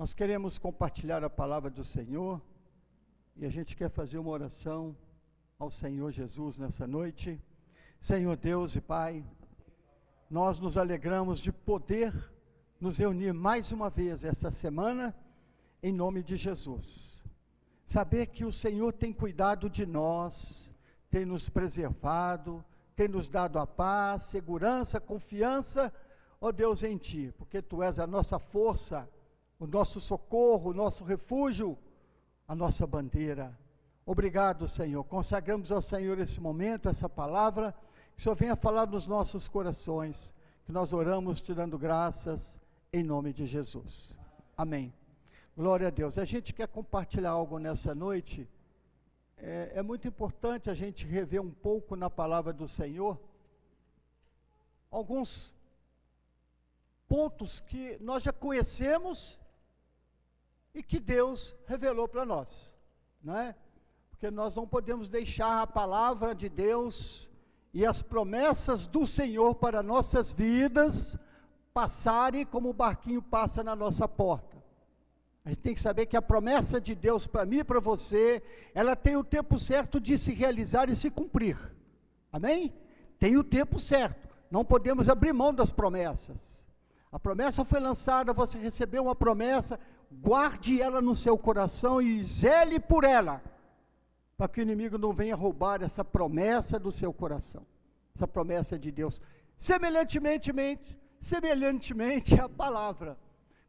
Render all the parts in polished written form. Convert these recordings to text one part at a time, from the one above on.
Nós queremos compartilhar a palavra do Senhor e a gente quer fazer uma oração ao Senhor Jesus nessa noite. Senhor Deus e Pai, nós nos alegramos de poder nos reunir mais uma vez essa semana em nome de Jesus. Saber que o Senhor tem cuidado de nós, tem nos preservado, tem nos dado a paz, segurança, confiança, ó Deus, em Ti, porque Tu és a nossa força, o nosso socorro, o nosso refúgio, a nossa bandeira. Obrigado, Senhor. Consagramos ao Senhor esse momento, essa palavra, que o Senhor venha falar nos nossos corações, que nós oramos te dando graças, em nome de Jesus. Amém. Glória a Deus. A gente quer compartilhar algo nessa noite. É muito importante a gente rever um pouco na palavra do Senhor, alguns pontos que nós já conhecemos e que Deus revelou para nós, não é? Porque nós não podemos deixar a palavra de Deus e as promessas do Senhor para nossas vidas passarem como o barquinho passa na nossa porta. A gente tem que saber que a promessa de Deus para mim e para você, ela tem o tempo certo de se realizar e se cumprir. Amém? Tem o tempo certo. Não podemos abrir mão das promessas. A promessa foi lançada, você recebeu uma promessa, guarde ela no seu coração e zele por ela, para que o inimigo não venha roubar essa promessa do seu coração, essa promessa de Deus. Semelhantemente a palavra.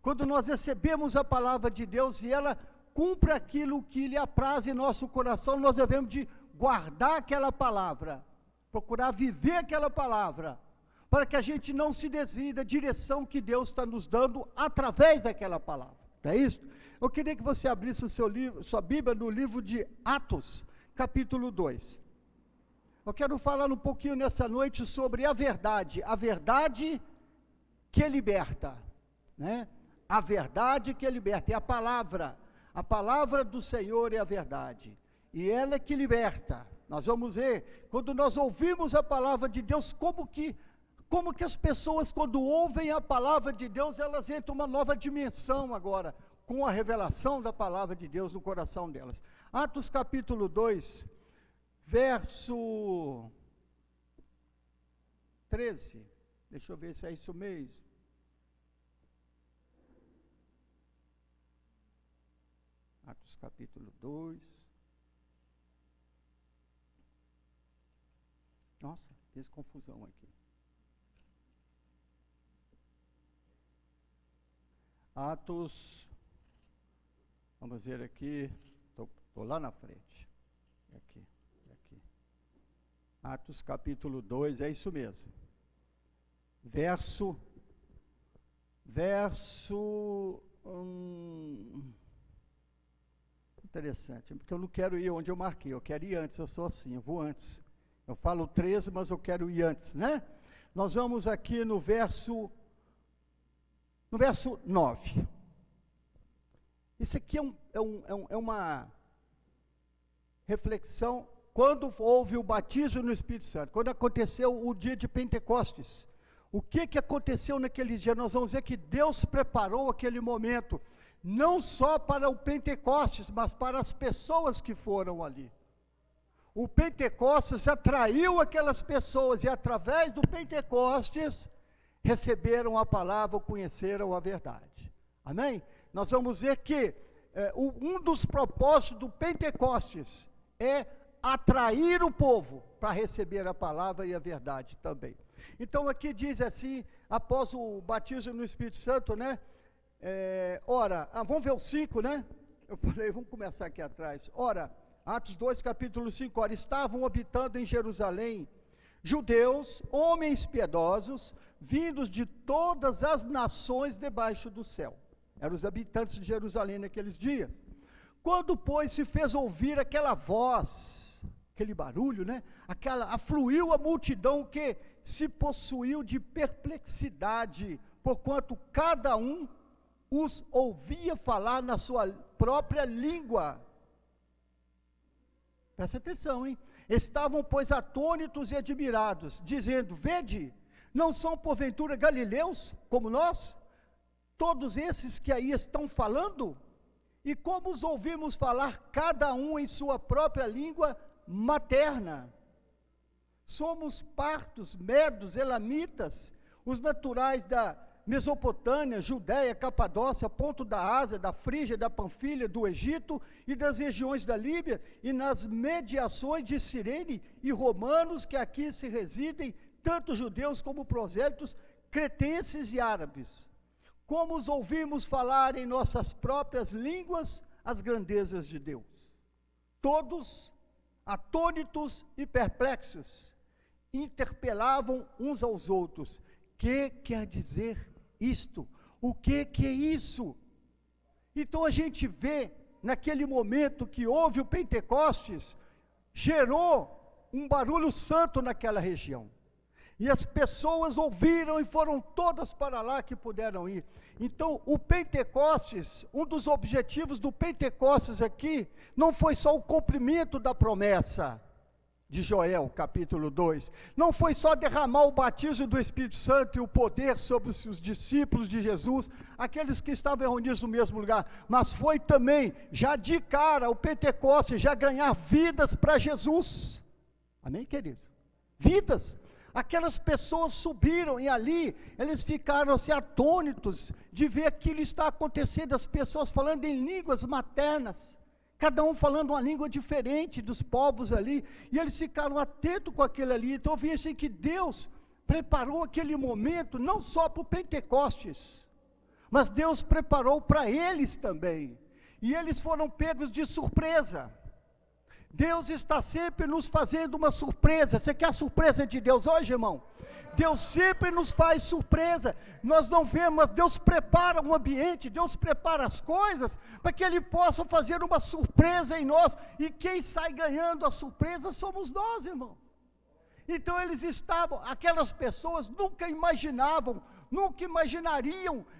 Quando nós recebemos a palavra de Deus e ela cumpre aquilo que lhe apraz em nosso coração, nós devemos de guardar aquela palavra, procurar viver aquela palavra, para que a gente não se desvie da direção que Deus está nos dando através daquela palavra. Não é isso? Eu queria que você abrisse o seu livro, sua Bíblia no livro de Atos, capítulo 2. Eu quero falar um pouquinho nessa noite sobre a verdade que liberta, né? A verdade que liberta, é a palavra do Senhor é a verdade, e ela é que liberta. Nós vamos ver, quando nós ouvimos a palavra de Deus, como que as pessoas, quando ouvem a palavra de Deus, elas entram uma nova dimensão agora, com a revelação da palavra de Deus no coração delas. Atos capítulo 2, verso 13, deixa eu ver se é isso mesmo. Atos capítulo 2. Nossa, fiz confusão aqui. Atos, vamos ver aqui, estou lá na frente, aqui. Atos capítulo 2, é isso mesmo, verso, interessante, porque eu não quero ir onde eu marquei, eu quero ir antes, eu sou assim, eu vou antes, eu falo 13, mas eu quero ir antes, né? Nós vamos aqui no verso 9, isso aqui é uma reflexão, quando houve o batismo no Espírito Santo, quando aconteceu o dia de Pentecostes, o que aconteceu naquele dia? Nós vamos ver que Deus preparou aquele momento, não só para o Pentecostes, mas para as pessoas que foram ali. O Pentecostes atraiu aquelas pessoas, e através do Pentecostes, receberam a palavra, conheceram a verdade. Amém? Nós vamos ver que um dos propósitos do Pentecostes é atrair o povo para receber a palavra e a verdade também. Então aqui diz assim, após o batismo no Espírito Santo, né? Vamos ver o 5, né? Eu falei, vamos começar aqui atrás. Ora, Atos 2, capítulo 5, estavam habitando em Jerusalém judeus, homens piedosos, vindos de todas as nações debaixo do céu. Eram os habitantes de Jerusalém naqueles dias. Quando, pois, se fez ouvir aquela voz, aquele barulho, né? Afluiu a multidão que se possuiu de perplexidade, porquanto cada um os ouvia falar na sua própria língua. Presta atenção, hein? Estavam, pois, atônitos e admirados, dizendo, vede, não são porventura galileus, como nós? todos esses que aí estão falando, e como os ouvimos falar, cada um em sua própria língua materna. Somos partos, medos, elamitas, os naturais da Mesopotâmia, Judéia, Capadócia, Ponto da Ásia, da Frígia, da Panfilha, do Egito e das regiões da Líbia, e nas mediações de Cirene e romanos que aqui se residem, tanto judeus como prosélitos, cretenses e árabes. Como os ouvimos falar em nossas próprias línguas as grandezas de Deus. Todos, atônitos e perplexos, interpelavam uns aos outros. Que quer dizer isto? O que é isso? Então a gente vê, naquele momento que houve o Pentecostes, gerou um barulho santo naquela região. E as pessoas ouviram e foram todas para lá que puderam ir. Então, o Pentecostes, um dos objetivos do Pentecostes aqui, não foi só o cumprimento da promessa de Joel, capítulo 2. Não foi só derramar o batismo do Espírito Santo e o poder sobre os discípulos de Jesus, aqueles que estavam reunidos no mesmo lugar, mas foi também, já de cara, o Pentecostes, já ganhar vidas para Jesus. Amém, queridos? Vidas. Aquelas pessoas subiram e ali eles ficaram assim atônitos de ver aquilo está acontecendo, as pessoas falando em línguas maternas, cada um falando uma língua diferente dos povos ali, e eles ficaram atentos com aquilo ali. Então eu vi assim que Deus preparou aquele momento não só para o Pentecostes, mas Deus preparou para eles também, e eles foram pegos de surpresa. Deus está sempre nos fazendo uma surpresa. Você quer a surpresa de Deus hoje, irmão? Deus sempre nos faz surpresa. Nós não vemos, mas Deus prepara um ambiente, Deus prepara as coisas, para que Ele possa fazer uma surpresa em nós, e quem sai ganhando a surpresa somos nós, irmão. Então eles estavam, aquelas pessoas nunca imaginariam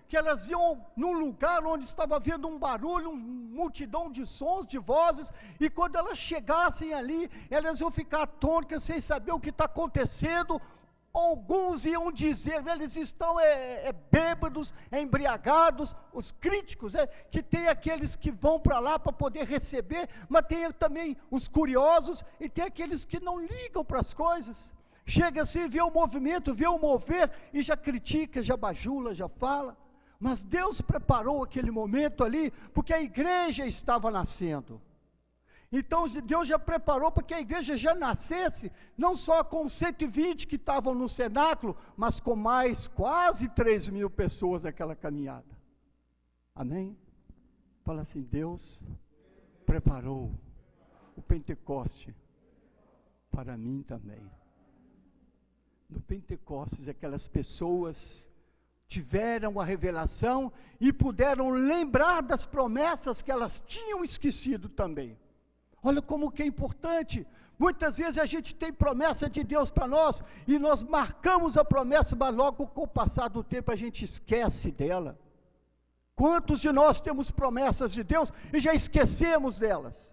que elas iam num lugar onde estava havendo um barulho, uma multidão de sons, de vozes, e quando elas chegassem ali, elas iam ficar atônitas, sem saber o que está acontecendo. Alguns iam dizer, eles estão bêbados, embriagados, os críticos, que tem aqueles que vão para lá para poder receber, mas tem também os curiosos, e tem aqueles que não ligam para as coisas. Chega assim, vê o movimento, vê o mover, e já critica, já bajula, já fala. Mas Deus preparou aquele momento ali, porque a igreja estava nascendo. Então Deus já preparou para que a igreja já nascesse, não só com 120 que estavam no cenáculo, mas com mais quase 3.000 pessoas naquela caminhada. Amém? Fala assim, Deus preparou o Pentecoste para mim também. No Pentecostes, aquelas pessoas tiveram a revelação e puderam lembrar das promessas que elas tinham esquecido também. Olha como que é importante. Muitas vezes a gente tem promessa de Deus para nós, e nós marcamos a promessa, mas logo com o passar do tempo a gente esquece dela. Quantos de nós temos promessas de Deus e já esquecemos delas?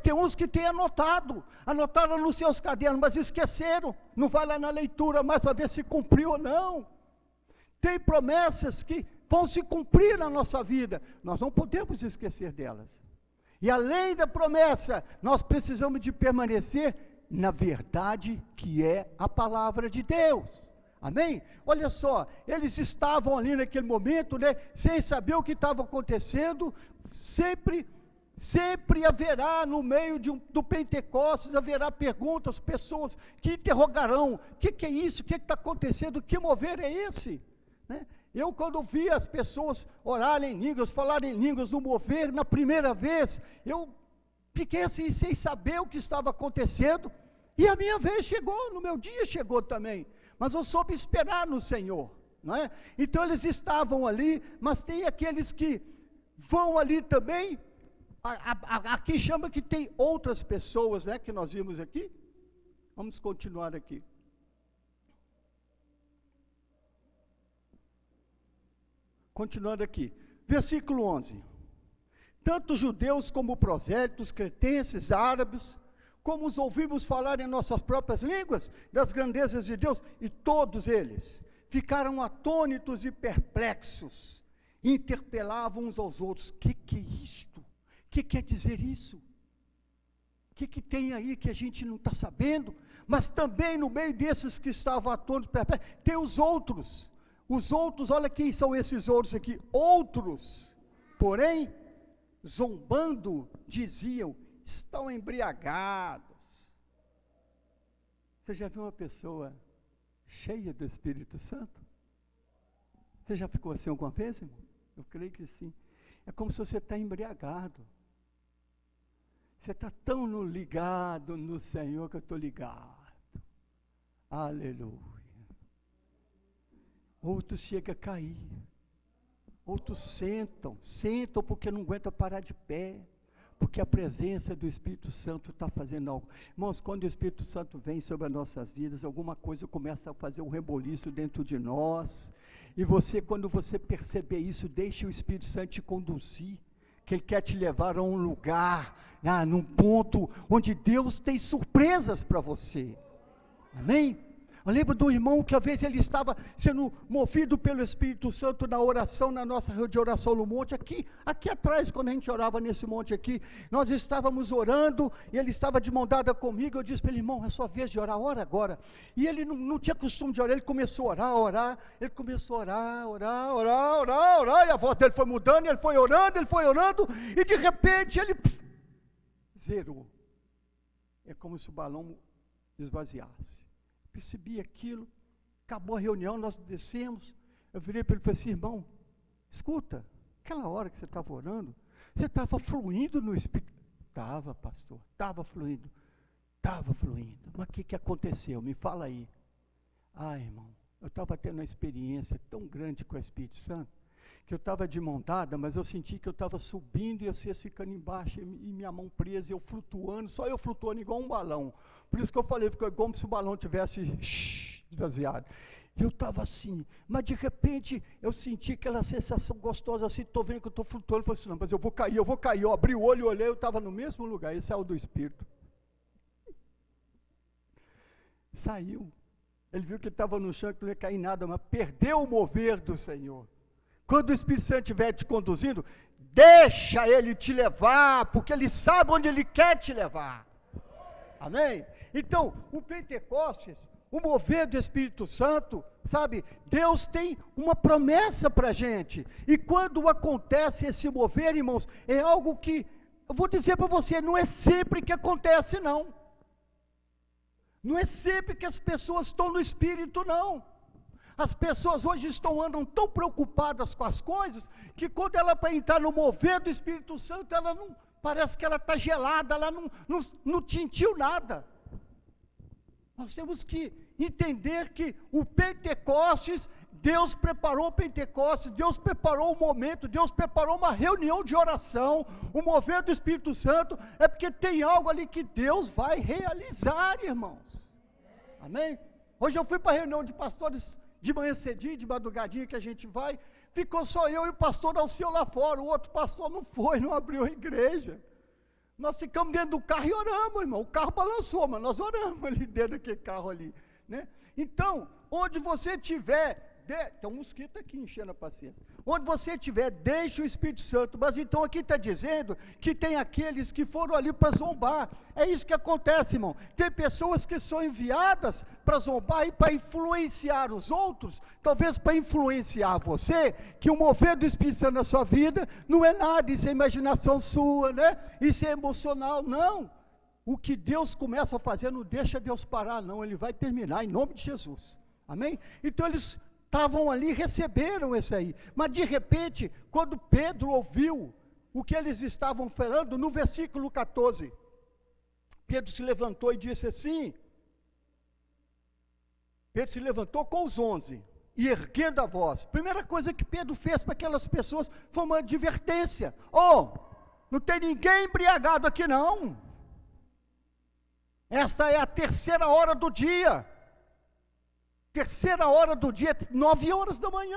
Tem uns que têm anotaram nos seus cadernos, mas esqueceram, não vai lá na leitura mais para ver se cumpriu ou não. Tem promessas que vão se cumprir na nossa vida, nós não podemos esquecer delas. E além da promessa, nós precisamos de permanecer na verdade que é a palavra de Deus. Amém? Olha só, eles estavam ali naquele momento, sem saber o que estava acontecendo. Sempre haverá no meio do Pentecostes, haverá perguntas, pessoas que interrogarão, o que é isso, o que está acontecendo, que mover é esse? Eu quando vi as pessoas orarem em línguas, falarem em línguas, no mover, na primeira vez, eu fiquei assim, sem saber o que estava acontecendo, e a minha vez chegou, no meu dia chegou também, mas eu soube esperar no Senhor, não é? Então eles estavam ali, mas tem aqueles que vão ali também. Aqui chama que tem outras pessoas, que nós vimos aqui. Vamos continuar aqui. Continuando aqui, versículo 11. Tanto judeus como prosélitos, cretenses, árabes, como os ouvimos falar em nossas próprias línguas, das grandezas de Deus, e todos eles ficaram atônitos e perplexos, interpelavam uns aos outros: o que é isto? O que quer dizer isso? O que tem aí que a gente não está sabendo? Mas também no meio desses que estavam atônitos, perplexos, tem os outros. Os outros, olha quem são esses outros aqui: outros, porém, zombando, diziam: estão embriagados. Você já viu uma pessoa cheia do Espírito Santo? Você já ficou assim alguma vez, irmão? Eu creio que sim. É como se você está embriagado. Você está tão ligado no Senhor que eu estou ligado. Aleluia. Outros chegam a cair. Outros sentam porque não aguentam parar de pé. Porque a presença do Espírito Santo está fazendo algo. Irmãos, quando o Espírito Santo vem sobre as nossas vidas, alguma coisa começa a fazer um reboliço dentro de nós. E você, quando você perceber isso, deixe o Espírito Santo te conduzir. Que Ele quer te levar a um lugar, num ponto onde Deus tem surpresas para você. Amém? Eu lembro do irmão que às vezes ele estava sendo movido pelo Espírito Santo na oração, na nossa reunião de oração no monte, aqui atrás, quando a gente orava nesse monte aqui, nós estávamos orando, e ele estava de mão dada comigo. Eu disse para ele: irmão, é sua vez de orar, ora agora. E ele não tinha costume de orar, ele começou a orar, ele começou a orar, e a voz dele foi mudando, ele foi orando, e de repente ele zerou. É como se o balão esvaziasse. Percebi aquilo, acabou a reunião, nós descemos, eu virei para ele e falei assim: irmão, escuta, aquela hora que você estava orando, você estava fluindo no Espírito. Estava, pastor, estava fluindo, mas o que aconteceu? Me fala aí. Irmão, eu estava tendo uma experiência tão grande com o Espírito Santo, que eu estava de mão dada, mas eu senti que eu estava subindo e vocês ficando embaixo, e minha mão presa, eu flutuando, só eu flutuando igual um balão. Por isso que eu falei, ficou como se o balão tivesse esvaziado. E eu estava assim, mas de repente eu senti aquela sensação gostosa, assim, estou vendo que eu estou flutuando. Eu falei assim: não, mas eu vou cair. Eu abri o olho e olhei, eu estava no mesmo lugar. Esse é o do Espírito. Saiu. Ele viu que estava no chão, que não ia cair nada, mas perdeu o mover do Senhor. Quando o Espírito Santo estiver te conduzindo, deixa Ele te levar, porque Ele sabe onde Ele quer te levar. Amém? Então, o Pentecostes, o mover do Espírito Santo, sabe, Deus tem uma promessa para a gente, e quando acontece esse mover, irmãos, é algo que, eu vou dizer para você, não é sempre que acontece, não. Não é sempre que as pessoas estão no Espírito, não. As pessoas hoje andam tão preocupadas com as coisas, que quando ela vai entrar no mover do Espírito Santo, ela não, parece que ela está gelada, ela não sentiu nada. Nós temos que entender que o Pentecostes, Deus preparou o Pentecostes, Deus preparou o momento, Deus preparou uma reunião de oração. O mover do Espírito Santo é porque tem algo ali que Deus vai realizar, irmãos. Amém? Hoje eu fui para a reunião de pastores de manhã cedinho, de madrugadinha que a gente vai, ficou só eu e o pastor Alceu lá fora, o outro pastor não foi, não abriu a igreja. Nós ficamos dentro do carro e oramos, irmão. O carro balançou, mas nós oramos ali dentro daquele carro ali, né? Então, onde você estiver, tem um mosquito aqui enchendo a paciência. Onde você estiver, deixe o Espírito Santo. Mas então aqui está dizendo que tem aqueles que foram ali para zombar. É isso que acontece, irmão. Tem pessoas que são enviadas para zombar e para influenciar os outros, talvez para influenciar você, que o mover do Espírito Santo na sua vida não é nada, isso é imaginação sua, né? Isso é emocional, não. O que Deus começa a fazer, não deixa Deus parar, não. Ele vai terminar em nome de Jesus. Amém? Então eles estavam ali, receberam esse aí, mas de repente, quando Pedro ouviu o que eles estavam falando, no versículo 14, Pedro se levantou e disse assim, Pedro se levantou com os 11, e erguendo a voz, primeira coisa que Pedro fez para aquelas pessoas, foi uma advertência: não tem ninguém embriagado aqui não, esta é a terceira hora do dia, 9 horas da manhã,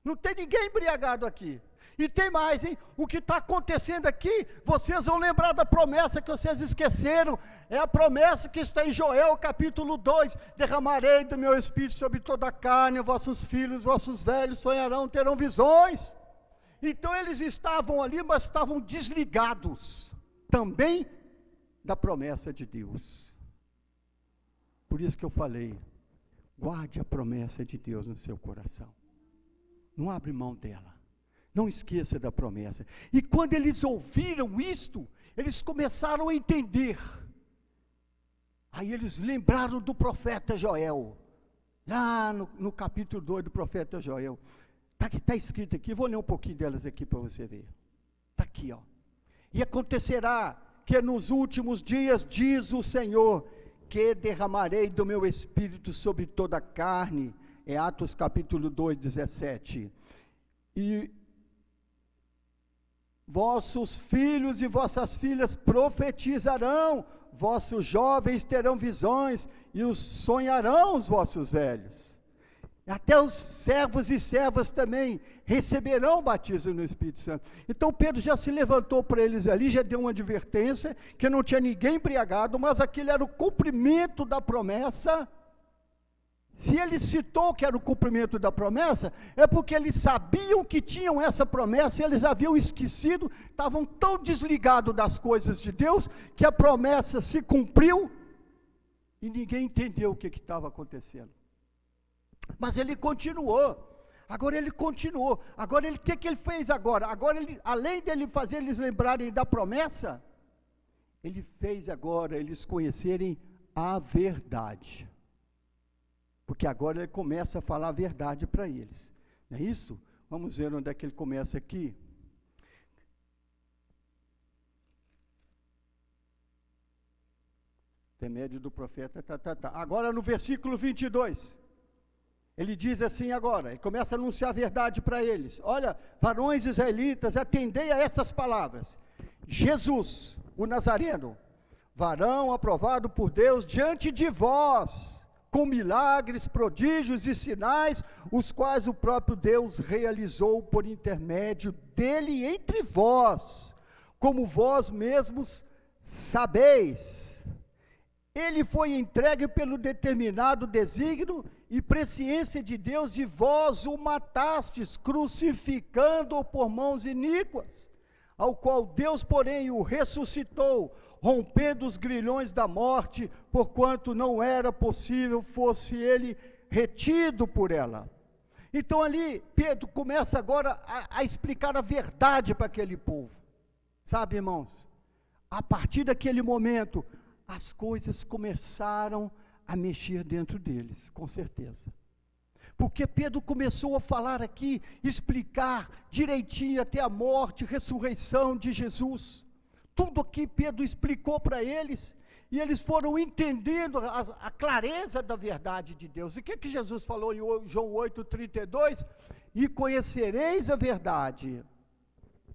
não tem ninguém embriagado aqui. E tem mais, hein? O que está acontecendo aqui, vocês vão lembrar da promessa que vocês esqueceram. É a promessa que está em Joel capítulo 2. Derramarei do meu espírito sobre toda a carne, vossos filhos, vossos velhos sonharão, terão visões. Então eles estavam ali, mas estavam desligados também da promessa de Deus. Por isso que eu falei, guarde a promessa de Deus no seu coração. Não abre mão dela. Não esqueça da promessa. E quando eles ouviram isto, eles começaram a entender. Aí eles lembraram do profeta Joel. Lá no capítulo 2 do profeta Joel. Está escrito aqui, vou ler um pouquinho delas aqui para você ver. Está aqui, ó. E acontecerá que nos últimos dias, diz o Senhor, que derramarei do meu espírito sobre toda a carne. É Atos capítulo 2, 17. E vossos filhos e vossas filhas profetizarão, vossos jovens terão visões, e os sonharão os vossos velhos. Até os servos e servas também receberão o batismo no Espírito Santo. Então Pedro já se levantou para eles ali, já deu uma advertência, que não tinha ninguém embriagado, mas aquilo era o cumprimento da promessa. Se ele citou que era o cumprimento da promessa, é porque eles sabiam que tinham essa promessa, e eles haviam esquecido, estavam tão desligados das coisas de Deus, que a promessa se cumpriu, e ninguém entendeu o que estava acontecendo. Mas ele continuou. Agora ele continuou. Agora o que ele fez agora? Agora ele, além dele fazer eles lembrarem da promessa, ele fez agora eles conhecerem a verdade. Porque agora ele começa a falar a verdade para eles. Não é isso? Vamos ver onde é que ele começa aqui. Intermédio do profeta. Agora no versículo 22. Ele diz assim agora, ele começa a anunciar a verdade para eles. Olha, varões israelitas, atendei a essas palavras. Jesus, o Nazareno, varão aprovado por Deus diante de vós, com milagres, prodígios e sinais, os quais o próprio Deus realizou por intermédio dele entre vós, como vós mesmos sabeis. Ele foi entregue pelo determinado desígnio e presciência de Deus, e vós o matastes, crucificando-o por mãos iníquas, ao qual Deus, porém, o ressuscitou, rompendo os grilhões da morte, porquanto não era possível fosse ele retido por ela. Então ali, Pedro começa agora a explicar a verdade para aquele povo. Sabe, irmãos, a partir daquele momento, as coisas começaram a mexer dentro deles, com certeza. Porque Pedro começou a falar aqui, explicar direitinho até a morte, ressurreição de Jesus. Tudo aqui Pedro explicou para eles, e eles foram entendendo a clareza da verdade de Deus. E o que Jesus falou em João 8,32? E conhecereis a verdade,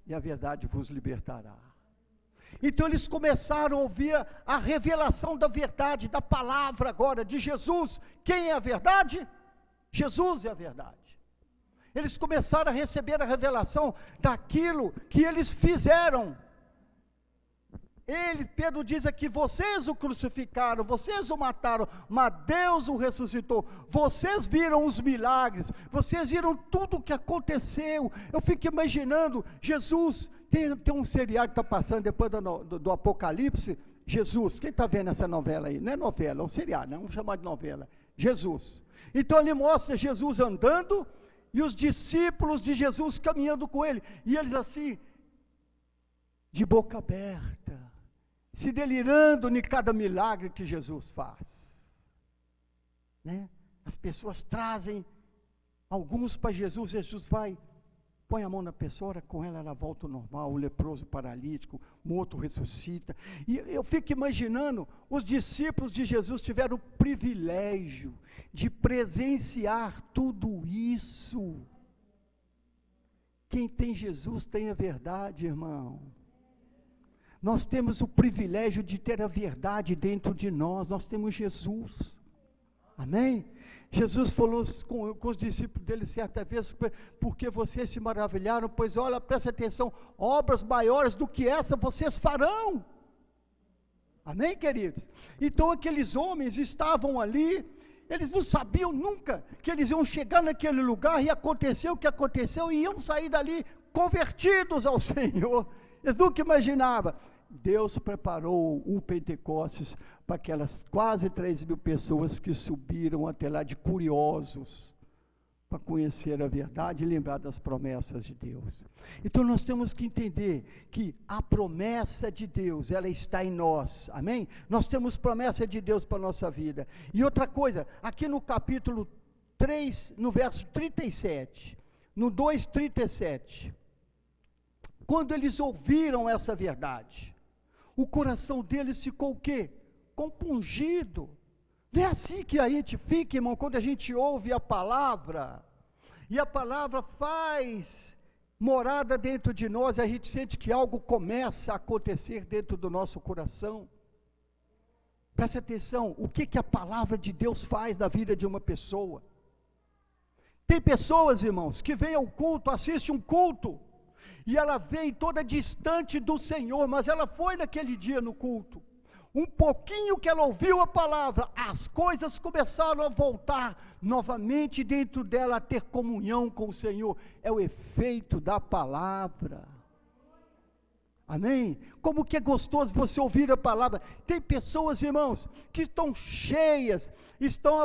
e a verdade vos libertará. Então eles começaram a ouvir a revelação da verdade, da palavra agora, de Jesus. Quem é a verdade? Jesus é a verdade. Eles começaram a receber a revelação daquilo que eles fizeram. Pedro diz aqui, vocês o crucificaram, vocês o mataram, mas Deus o ressuscitou. Vocês viram os milagres, vocês viram tudo o que aconteceu. Eu fico imaginando, Jesus, tem um seriado que está passando depois do Apocalipse, Jesus, quem está vendo essa novela aí? Não é novela, é um seriado, não vamos chamar de novela, Jesus. Então ele mostra Jesus andando, e os discípulos de Jesus caminhando com ele, e eles assim, de boca aberta, se delirando em cada milagre que Jesus faz, né? As pessoas trazem alguns para Jesus, Jesus vai, põe a mão na pessoa, ora com ela volta ao normal, o leproso paralítico, morto ressuscita, e eu fico imaginando, os discípulos de Jesus tiveram o privilégio de presenciar tudo isso. Quem tem Jesus tem a verdade, irmão. Nós temos o privilégio de ter a verdade dentro de nós, nós temos Jesus. Amém? Jesus falou com os discípulos dele certa vez, porque vocês se maravilharam, pois olha, presta atenção, obras maiores do que essa vocês farão. Amém, queridos? Então aqueles homens estavam ali, eles não sabiam nunca que eles iam chegar naquele lugar e aconteceu o que aconteceu e iam sair dali convertidos ao Senhor. Eles nunca imaginavam. Deus preparou o Pentecostes para aquelas quase 3.000 pessoas que subiram até lá de curiosos, para conhecer a verdade e lembrar das promessas de Deus. Então nós temos que entender que a promessa de Deus, ela está em nós, amém? Nós temos promessa de Deus para a nossa vida. E outra coisa, aqui no capítulo 3, no verso 37, no 2:37, quando eles ouviram essa verdade, o coração deles ficou o quê? Compungido. Não é assim que a gente fica, irmão, quando a gente ouve a palavra, e a palavra faz morada dentro de nós, a gente sente que algo começa a acontecer dentro do nosso coração. Preste atenção, o que a palavra de Deus faz na vida de uma pessoa? Tem pessoas, irmãos, que vêm ao culto, assistem um culto, e ela vem toda distante do Senhor, mas ela foi naquele dia no culto. Um pouquinho que ela ouviu a palavra, as coisas começaram a voltar novamente dentro dela, a ter comunhão com o Senhor. É o efeito da palavra. Amém? Como que é gostoso você ouvir a palavra. Tem pessoas, irmãos, que estão cheias, estão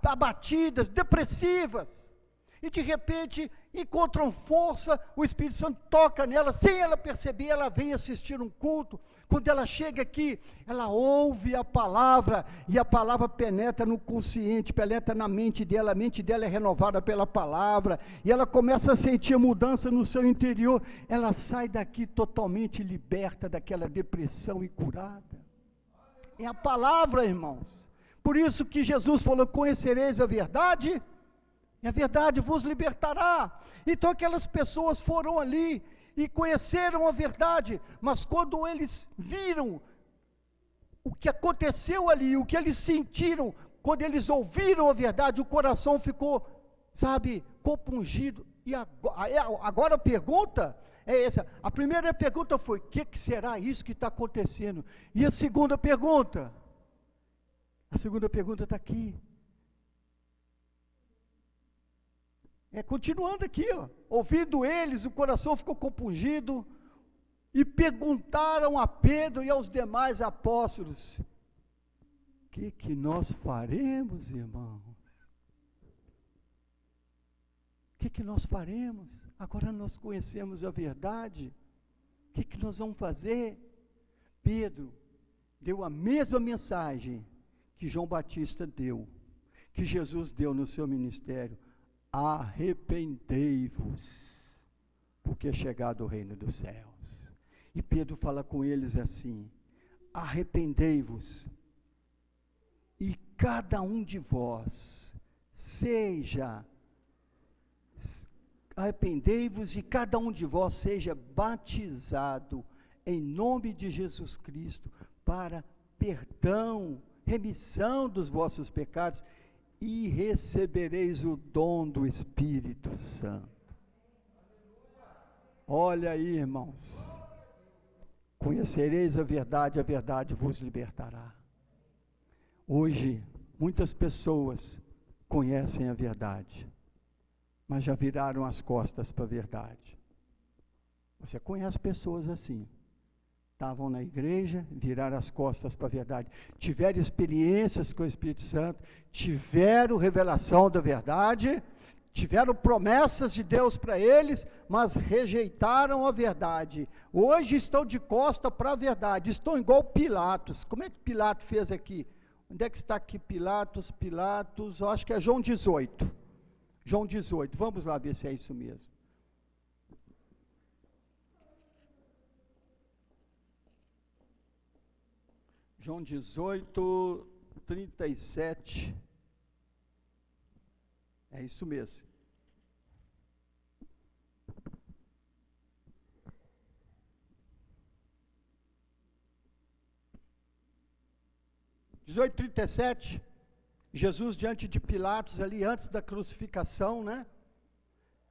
abatidas, depressivas, e de repente encontram força, o Espírito Santo toca nela, sem ela perceber, ela vem assistir um culto. Quando ela chega aqui, ela ouve a palavra, e a palavra penetra no consciente, penetra na mente dela, a mente dela é renovada pela palavra, e ela começa a sentir mudança no seu interior, ela sai daqui totalmente liberta daquela depressão e curada. É a palavra, irmãos. Por isso que Jesus falou, conhecereis a verdade, e a verdade vos libertará. Então aquelas pessoas foram ali, e conheceram a verdade, mas quando eles viram o que aconteceu ali, o que eles sentiram, quando eles ouviram a verdade, o coração ficou, sabe, compungido. E agora a pergunta é essa, a primeira pergunta foi, o que será isso que está acontecendo? E a segunda pergunta está aqui, continuando aqui, ouvindo eles, o coração ficou compungido, e perguntaram a Pedro e aos demais apóstolos, o que nós faremos, irmãos? O que nós faremos? Agora nós conhecemos a verdade, o que nós vamos fazer? Pedro deu a mesma mensagem que João Batista deu, que Jesus deu no seu ministério, arrependei-vos, porque é chegado o reino dos céus. E Pedro fala com eles assim, arrependei-vos, e cada um de vós arrependei-vos, e cada um de vós seja batizado em nome de Jesus Cristo, para perdão, remissão dos vossos pecados, e recebereis o dom do Espírito Santo. Olha aí, irmãos, conhecereis a verdade vos libertará. Hoje, muitas pessoas conhecem a verdade, mas já viraram as costas para a verdade. Você conhece pessoas assim, estavam na igreja, viraram as costas para a verdade, tiveram experiências com o Espírito Santo, tiveram revelação da verdade, tiveram promessas de Deus para eles, mas rejeitaram a verdade. Hoje estão de costa para a verdade, estão igual Pilatos. Como é que Pilatos fez aqui? Onde é que está aqui Pilatos? Eu acho que é João 18. João 18, vamos lá ver se é isso mesmo. João 18, 37, é isso mesmo. (18:37) Jesus diante de Pilatos ali, antes da crucificação, né?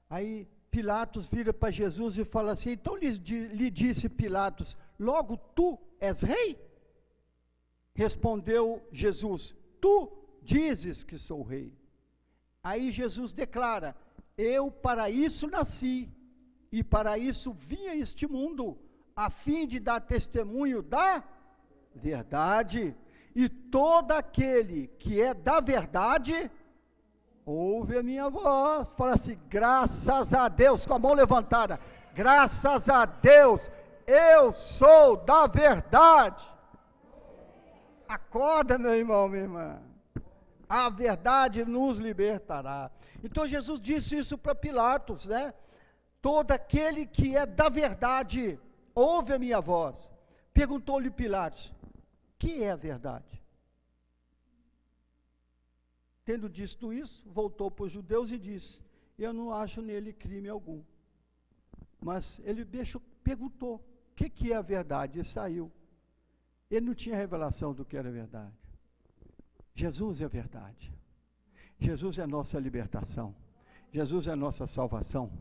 Aí Pilatos vira para Jesus e fala assim, então lhe disse Pilatos, logo tu és rei? Respondeu Jesus, tu dizes que sou rei. Aí Jesus declara, eu para isso nasci, e para isso vim a este mundo, a fim de dar testemunho da verdade. E todo aquele que é da verdade, ouve a minha voz. Fala assim, graças a Deus, com a mão levantada, graças a Deus, eu sou da verdade. Acorda, meu irmão, minha irmã. A verdade nos libertará. Então Jesus disse isso para Pilatos, né? Todo aquele que é da verdade, ouve a minha voz. Perguntou-lhe Pilatos, que é a verdade? Tendo dito isso, voltou para os judeus e disse, eu não acho nele crime algum. Mas ele perguntou, o que é a verdade? E saiu. Ele não tinha revelação do que era verdade. Jesus é a verdade. Jesus é a nossa libertação. Jesus é a nossa salvação.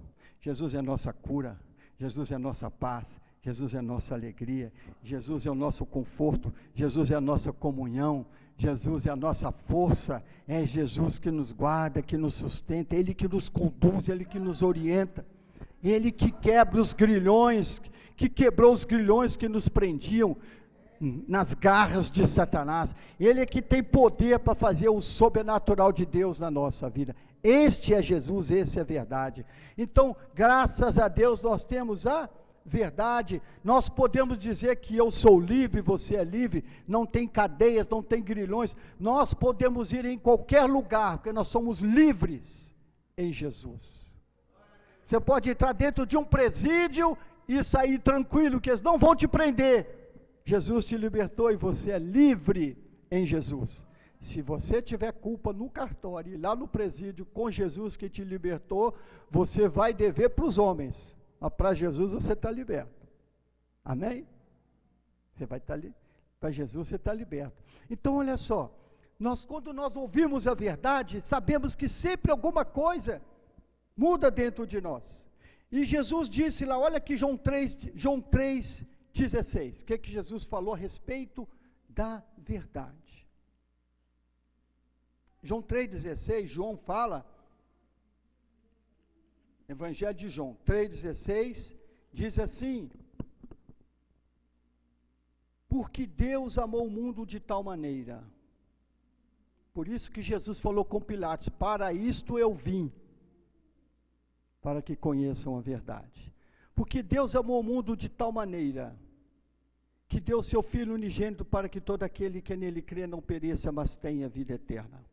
Jesus é a nossa cura. Jesus é a nossa paz. Jesus é a nossa alegria. Jesus é o nosso conforto. Jesus é a nossa comunhão. Jesus é a nossa força. É Jesus que nos guarda, que nos sustenta. Ele que nos conduz, Ele que nos orienta. Ele que quebra os grilhões, que quebrou os grilhões que nos prendiam nas garras de Satanás. Ele é que tem poder para fazer o sobrenatural de Deus na nossa vida. Este é Jesus, esse é a verdade. Então, graças a Deus, nós temos a verdade. Nós podemos dizer que eu sou livre, você é livre, não tem cadeias, não tem grilhões. Nós podemos ir em qualquer lugar, porque nós somos livres em Jesus. Você pode entrar dentro de um presídio e sair tranquilo, que eles não vão te prender. Jesus te libertou e você é livre em Jesus. Se você tiver culpa no cartório e lá no presídio com Jesus que te libertou, você vai dever para os homens, mas para Jesus você está liberto. Amém? Você vai estar ali, para Jesus você está liberto. Então olha só, quando nós ouvimos a verdade, sabemos que sempre alguma coisa muda dentro de nós. E Jesus disse lá, olha aqui João 3,16, o que Jesus falou a respeito da verdade. João 3,16, João fala, Evangelho de João 3,16, diz assim, porque Deus amou o mundo de tal maneira, por isso que Jesus falou com Pilatos, para isto eu vim, para que conheçam a verdade. Porque Deus amou o mundo de tal maneira, que deu seu Filho unigênito para que todo aquele que nele crê não pereça, mas tenha vida eterna.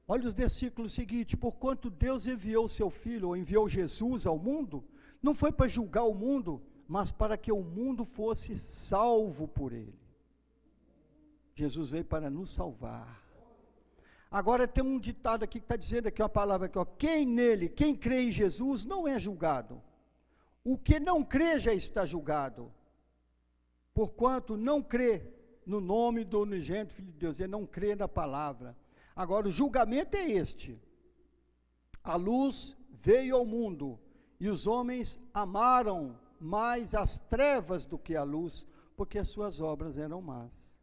Olha os versículos seguintes, porquanto Deus enviou o seu Filho, ou enviou Jesus ao mundo, não foi para julgar o mundo, mas para que o mundo fosse salvo por ele. Jesus veio para nos salvar. Agora tem um ditado aqui que está dizendo aqui, uma palavra aqui, ó, quem crê em Jesus não é julgado. O que não crê já está julgado. Porquanto não crê no nome do unigênito Filho de Deus, ele não crê na palavra. Agora o julgamento é este, a luz veio ao mundo, e os homens amaram mais as trevas do que a luz, porque as suas obras eram más.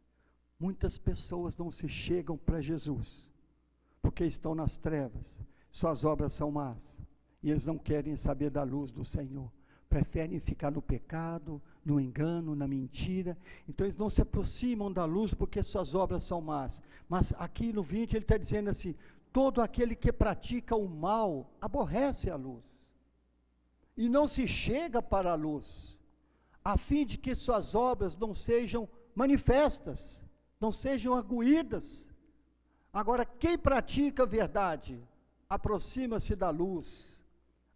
Muitas pessoas não se chegam para Jesus, porque estão nas trevas, suas obras são más, e eles não querem saber da luz do Senhor, preferem ficar no pecado, no engano, na mentira, então eles não se aproximam da luz porque suas obras são más. Mas aqui no 20 ele está dizendo assim, todo aquele que pratica o mal, aborrece a luz, e não se chega para a luz, a fim de que suas obras não sejam manifestas, não sejam arguídas. Agora quem pratica a verdade, aproxima-se da luz,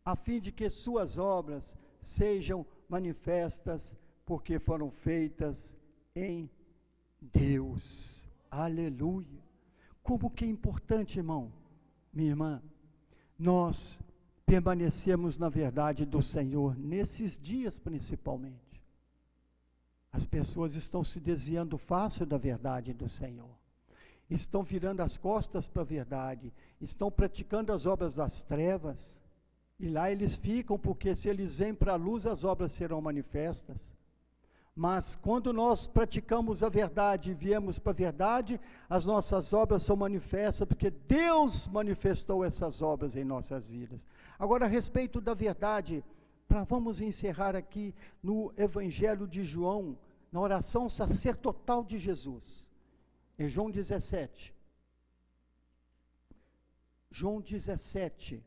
a fim de que suas obras sejam manifestas, porque foram feitas em Deus. Aleluia. Como que é importante, irmão, minha irmã, nós permanecemos na verdade do Senhor, nesses dias principalmente. As pessoas estão se desviando fácil da verdade do Senhor. estão virando as costas para a verdade, estão praticando as obras das trevas, e lá eles ficam, porque se eles vêm para a luz, as obras serão manifestas. Mas quando nós praticamos a verdade e viemos para a verdade, as nossas obras são manifestas, porque Deus manifestou essas obras em nossas vidas. Agora, a respeito da verdade, vamos encerrar aqui no Evangelho de João, na oração sacerdotal de Jesus. É João 17. João 17.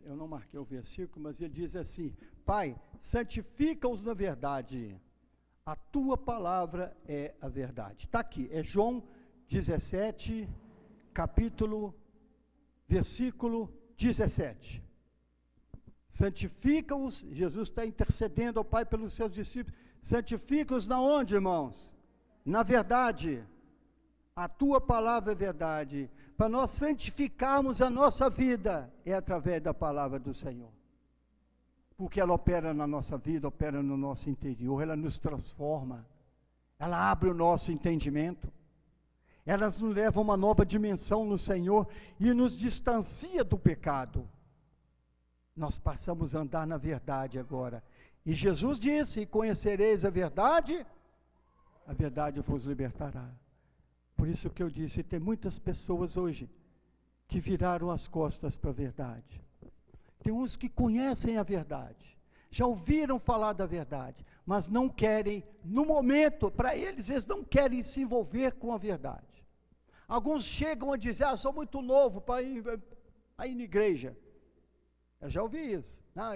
Eu não marquei o versículo, mas ele diz assim: Pai, santifica-os na verdade, a tua palavra é a verdade. Está aqui, é João 17, versículo 17. Santifica-os, Jesus está intercedendo ao Pai pelos seus discípulos. Santifica-os na onde, irmãos? Na verdade. A tua palavra é verdade. Para nós santificarmos a nossa vida, é através da palavra do Senhor. Porque ela opera na nossa vida, opera no nosso interior, ela nos transforma, ela abre o nosso entendimento, ela nos leva a uma nova dimensão no Senhor e nos distancia do pecado. Nós passamos a andar na verdade agora. E Jesus disse: e conhecereis a verdade vos libertará. Por isso que eu disse, tem muitas pessoas hoje que viraram as costas para a verdade. Tem uns que conhecem a verdade, já ouviram falar da verdade, mas não querem, no momento, para eles não querem se envolver com a verdade. Alguns chegam a dizer: sou muito novo para ir na igreja. Eu já ouvi isso. Não,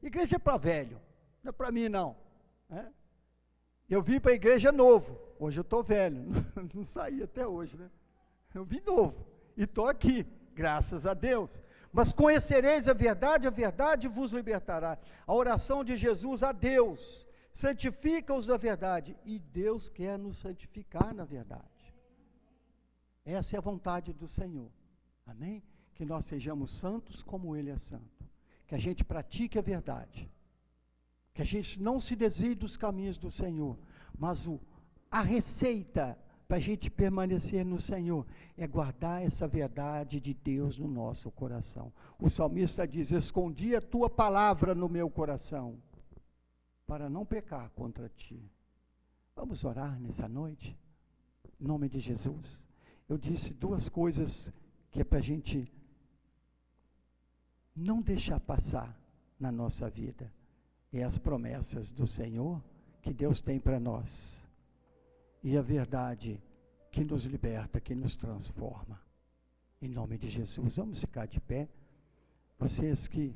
igreja é para velho, não é para mim não. Eu vim para a igreja novo, hoje eu estou velho, não saí até hoje, né? Eu vim novo, e estou aqui, graças a Deus. Mas conhecereis a verdade vos libertará. A oração de Jesus a Deus, santifica-os na verdade, e Deus quer nos santificar na verdade. Essa é a vontade do Senhor, amém? Que nós sejamos santos como Ele é santo, que a gente pratique a verdade, que a gente não se desvie dos caminhos do Senhor, mas a receita para a gente permanecer no Senhor é guardar essa verdade de Deus no nosso coração. O salmista diz: escondi a tua palavra no meu coração, para não pecar contra ti. Vamos orar nessa noite, em nome de Jesus. Eu disse duas coisas que é para a gente não deixar passar na nossa vida. É as promessas do Senhor que Deus tem para nós, e a verdade que nos liberta, que nos transforma. Em nome de Jesus, vamos ficar de pé. Vocês que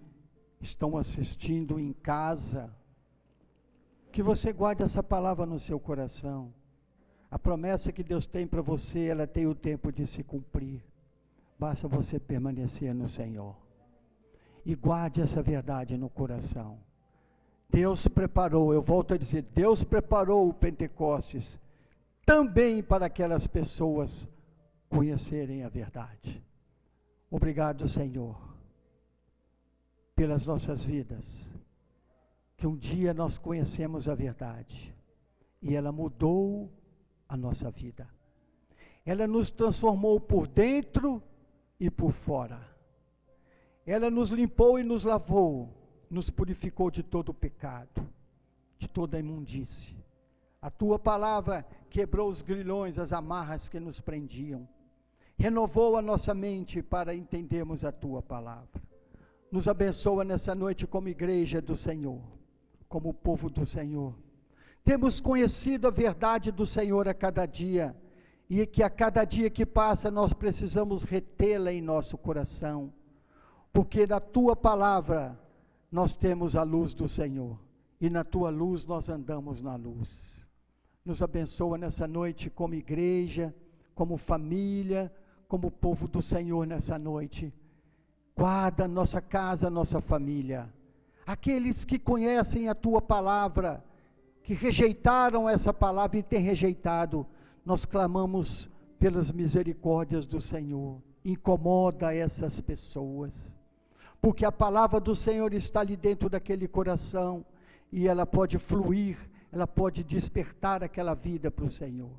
estão assistindo em casa, que você guarde essa palavra no seu coração. A promessa que Deus tem para você, ela tem o tempo de se cumprir. Basta você permanecer no Senhor. E guarde essa verdade no coração. Deus preparou, eu volto a dizer, Deus preparou o Pentecostes também para aquelas pessoas conhecerem a verdade. Obrigado, Senhor, pelas nossas vidas, que um dia nós conhecemos a verdade, e ela mudou a nossa vida. Ela nos transformou por dentro e por fora. Ela nos limpou e nos lavou, nos purificou de todo o pecado, de toda a imundície. A tua palavra quebrou os grilhões, as amarras que nos prendiam, renovou a nossa mente para entendermos a tua palavra. Nos abençoa nessa noite como igreja do Senhor, como povo do Senhor. Temos conhecido a verdade do Senhor a cada dia, e que a cada dia que passa nós precisamos retê-la em nosso coração, porque na tua palavra nós temos a luz do Senhor, e na tua luz nós andamos na luz. Nos abençoa nessa noite como igreja, como família, como povo do Senhor nessa noite. Guarda nossa casa, nossa família. Aqueles que conhecem a tua palavra, que rejeitaram essa palavra e têm rejeitado, nós clamamos pelas misericórdias do Senhor, incomoda essas pessoas, porque a palavra do Senhor está ali dentro daquele coração, e ela pode fluir, ela pode despertar aquela vida para o Senhor.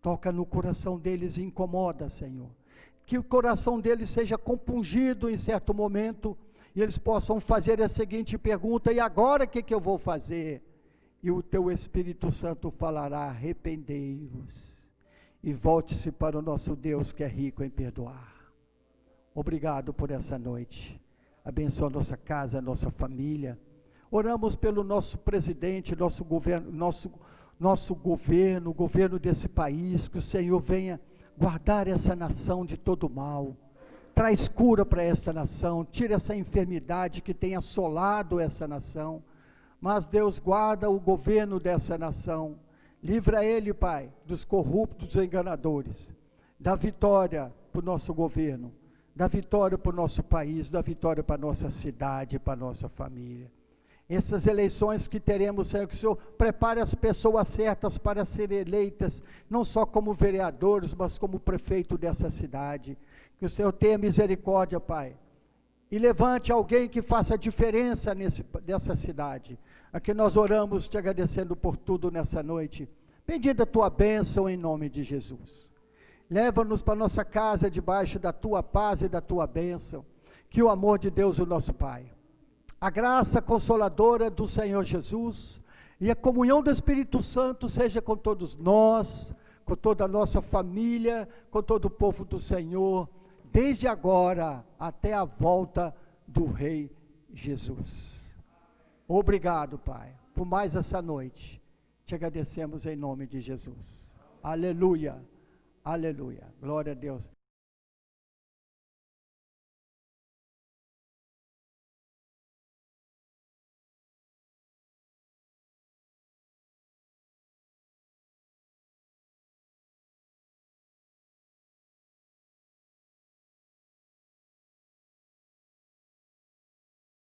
Toca no coração deles e incomoda, Senhor, que o coração deles seja compungido em certo momento, e eles possam fazer a seguinte pergunta: e agora o que eu vou fazer? E o teu Espírito Santo falará: arrependei-vos e volte-se para o nosso Deus que é rico em perdoar. Obrigado por essa noite, abençoa a nossa casa, a nossa família. Oramos pelo nosso presidente, nosso governo, o governo desse país, que o Senhor venha guardar essa nação de todo mal, traz cura para esta nação, tira essa enfermidade que tem assolado essa nação, mas Deus guarda o governo dessa nação, livra ele, Pai, dos corruptos e enganadores, dá vitória para o nosso governo, dá vitória para o nosso país, dá vitória para a nossa cidade, para a nossa família. Essas eleições que teremos, Senhor, que o Senhor prepare as pessoas certas para serem eleitas, não só como vereadores, mas como prefeito dessa cidade. Que o Senhor tenha misericórdia, Pai, e levante alguém que faça a diferença dessa cidade. Aqui nós oramos te agradecendo por tudo nessa noite, pedindo a tua bênção em nome de Jesus. Leva-nos para nossa casa debaixo da tua paz e da tua bênção, que o amor de Deus, o nosso Pai, a graça consoladora do Senhor Jesus e a comunhão do Espírito Santo seja com todos nós, com toda a nossa família, com todo o povo do Senhor, desde agora até a volta do Rei Jesus. Obrigado, Pai, por mais essa noite. Te agradecemos em nome de Jesus. Aleluia, aleluia. Glória a Deus.